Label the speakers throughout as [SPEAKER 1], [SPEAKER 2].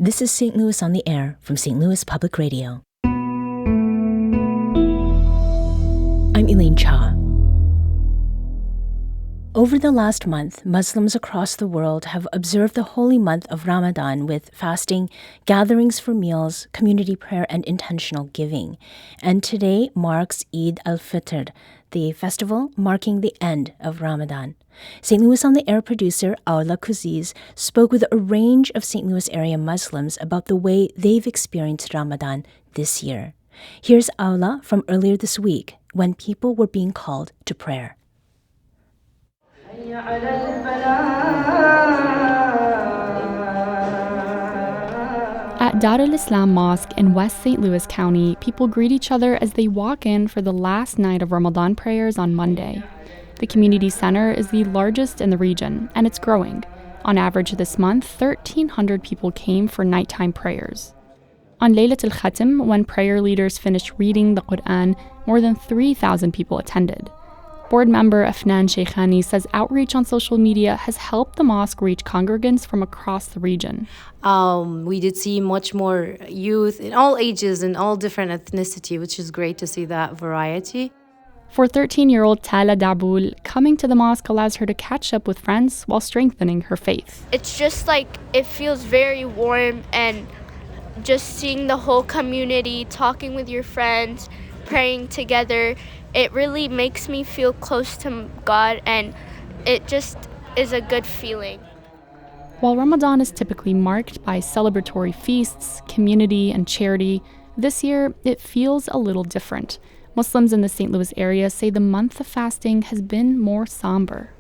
[SPEAKER 1] This is St. Louis on the Air from St. Louis Public Radio. I'm Elaine Cha. Over the last month, Muslims across the world have observed the holy month of Ramadan with fasting, gatherings for meals, community prayer, and intentional giving. And today marks Eid al-Fitr, the festival marking the end of Ramadan. St. Louis on the Air producer Ulaa Kuziez spoke with a range of St. Louis area Muslims about the way they've experienced Ramadan this year. Here's Ulaa from earlier this week when people were being called to prayer.
[SPEAKER 2] At Daar Ul-Islam Mosque in West St. Louis County, people greet each other as they walk in for the last night of Ramadan prayers on Monday. The community center is the largest in the region, and it's growing. On average this month, 1,300 people came for nighttime prayers. On Laylat al-Khatim, when prayer leaders finished reading the Quran, more than 3,000 people attended. Board member Afnan Sheikhani says outreach on social media has helped the mosque reach congregants from across the region.
[SPEAKER 3] We did see much more youth in all ages and all different ethnicity, which is great to see that variety.
[SPEAKER 2] For 13-year-old Tala Dabul, coming to the mosque allows her to catch up with friends while strengthening her faith.
[SPEAKER 4] It's just like it feels very warm, and just seeing the whole community, talking with your friends, praying together, it really makes me feel close to God, and it just is a good feeling.
[SPEAKER 2] While Ramadan is typically marked by celebratory feasts, community, and charity, this year it feels a little different. Muslims in the St. Louis area say the month of fasting has been more somber.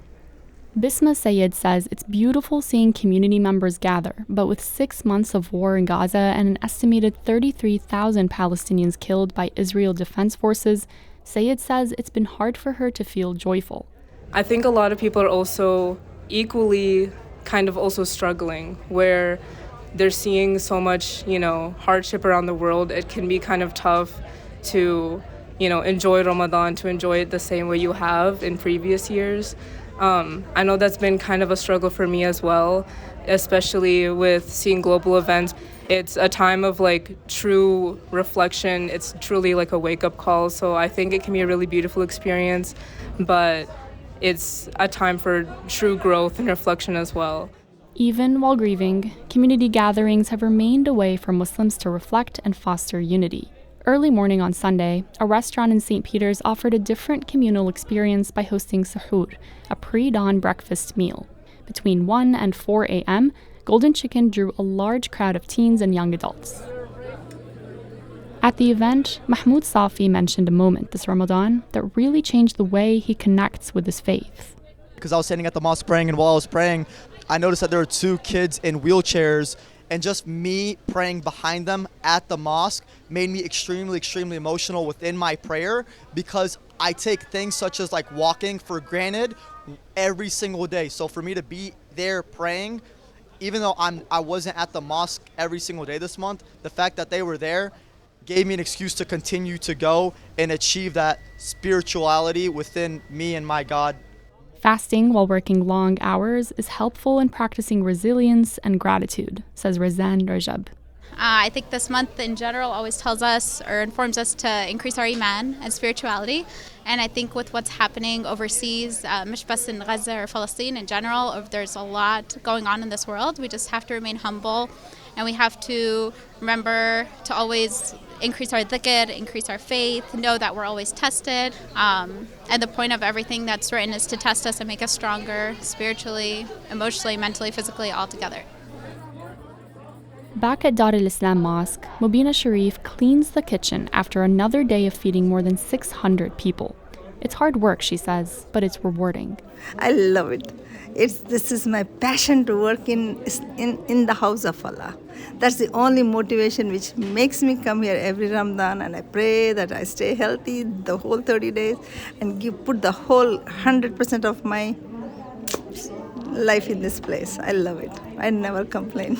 [SPEAKER 2] Bisma Sayed says it's beautiful seeing community members gather, but with 6 months of war in Gaza and an estimated 33,000 Palestinians killed by Israel Defense Forces, Sayed says it's been hard for her to feel joyful.
[SPEAKER 5] I think a lot of people are also equally kind of also struggling, where they're seeing so much, hardship around the world. It can be kind of tough to, enjoy Ramadan, to enjoy it the same way you have in previous years. I know that's been kind of a struggle for me as well, especially with seeing global events. It's a time of true reflection. It's truly like a wake-up call. So I think it can be a really beautiful experience, but it's a time for true growth and reflection as well.
[SPEAKER 2] Even while grieving, community gatherings have remained a way for Muslims to reflect and foster unity. Early morning on Sunday, a restaurant in St. Peter's offered a different communal experience by hosting suhoor, a pre-dawn breakfast meal. Between 1 and 4 a.m., Golden Chicken drew a large crowd of teens and young adults. At the event, Mahmoud Safi mentioned a moment this Ramadan that really changed the way he connects with his faith.
[SPEAKER 6] Because I was standing at the mosque praying, and while I was praying, I noticed that there were 2 kids in wheelchairs, and just me praying behind them at the mosque made me extremely, extremely emotional within my prayer, because I take things such as walking for granted every single day. So for me to be there praying, even though I wasn't at the mosque every single day this month, the fact that they were there gave me an excuse to continue to go and achieve that spirituality within me and my God.
[SPEAKER 2] Fasting while working long hours is helpful in practicing resilience and gratitude, says Razan Rajab.
[SPEAKER 7] I think this month in general always tells us or informs us to increase our iman and spirituality. And I think with what's happening overseas, مش بس in Gaza or Palestine in general, there's a lot going on in this world. We just have to remain humble, and we have to remember to always increase our dhikr, increase our faith, know that we're always tested. And the point of everything that's written is to test us and make us stronger spiritually, emotionally, mentally, physically, all together.
[SPEAKER 2] Back at Daar Ul-Islam Mosque, Mubina Sharif cleans the kitchen after another day of feeding more than 600 people. It's hard work, she says, but it's rewarding.
[SPEAKER 8] I love it. This is my passion to work in the house of Allah. That's the only motivation which makes me come here every Ramadan, and I pray that I stay healthy the whole 30 days and put the whole 100% of my life in this place. I love it. I never complain.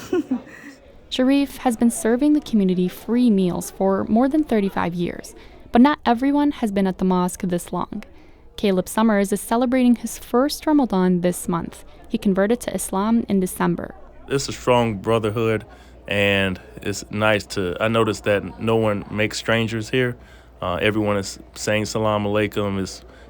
[SPEAKER 2] Sharif has been serving the community free meals for more than 35 years, but not everyone has been at the mosque this long. Caleb Summers is celebrating his first Ramadan this month. He converted to Islam in December.
[SPEAKER 9] It's a strong brotherhood And it's nice I noticed that no one makes strangers here. Everyone is saying salam alaikum.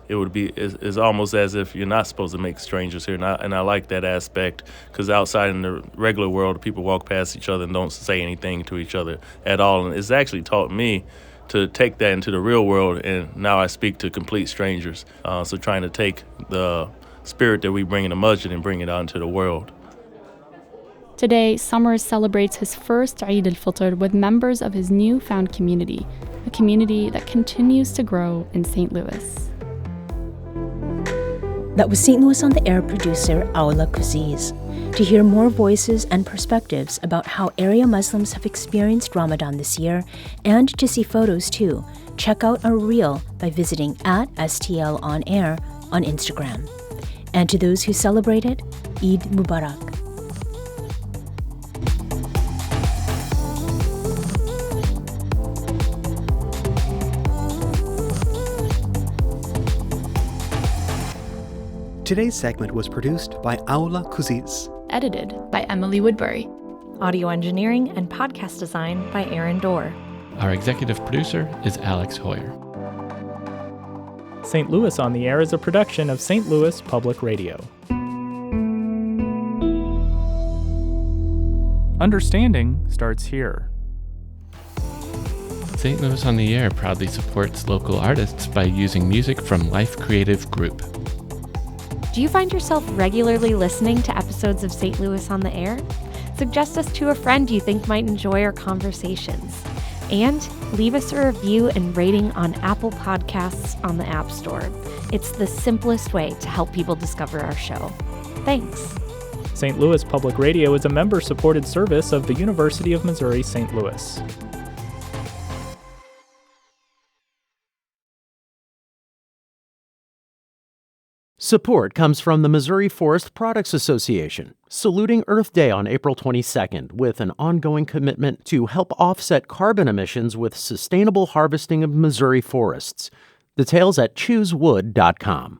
[SPEAKER 9] It's almost as if you're not supposed to make strangers here. And I like that aspect, because outside in the regular world, people walk past each other and don't say anything to each other at all. And it's actually taught me to take that into the real world, and now I speak to complete strangers. So trying to take the spirit that we bring in the masjid and bring it out into the world.
[SPEAKER 2] Today, Somber celebrates his first Eid al-Fitr with members of his newfound community, a community that continues to grow in St. Louis.
[SPEAKER 1] That was St. Louis on the Air producer Ulaa Kuziez. To hear more voices and perspectives about how area Muslims have experienced Ramadan this year, and to see photos too, check out our reel by visiting @STL On Air on Instagram. And to those who celebrated, Eid Mubarak.
[SPEAKER 10] Today's segment was produced by Ulaa Kuziez.
[SPEAKER 2] Edited by Emily Woodbury.
[SPEAKER 11] Audio engineering and podcast design by Aaron Dorr.
[SPEAKER 12] Our executive producer is Alex Hoyer.
[SPEAKER 13] St. Louis on the Air is a production of St. Louis Public Radio. Understanding starts here.
[SPEAKER 12] St. Louis on the Air proudly supports local artists by using music from Life Creative Group.
[SPEAKER 11] Do you find yourself regularly listening to episodes of St. Louis on the Air? Suggest us to a friend you think might enjoy our conversations. And leave us a review and rating on Apple Podcasts on the App Store. It's the simplest way to help people discover our show. Thanks.
[SPEAKER 13] St. Louis Public Radio is a member-supported service of the University of Missouri St. Louis.
[SPEAKER 14] Support comes from the Missouri Forest Products Association, saluting Earth Day on April 22nd with an ongoing commitment to help offset carbon emissions with sustainable harvesting of Missouri forests. Details at choosewood.com.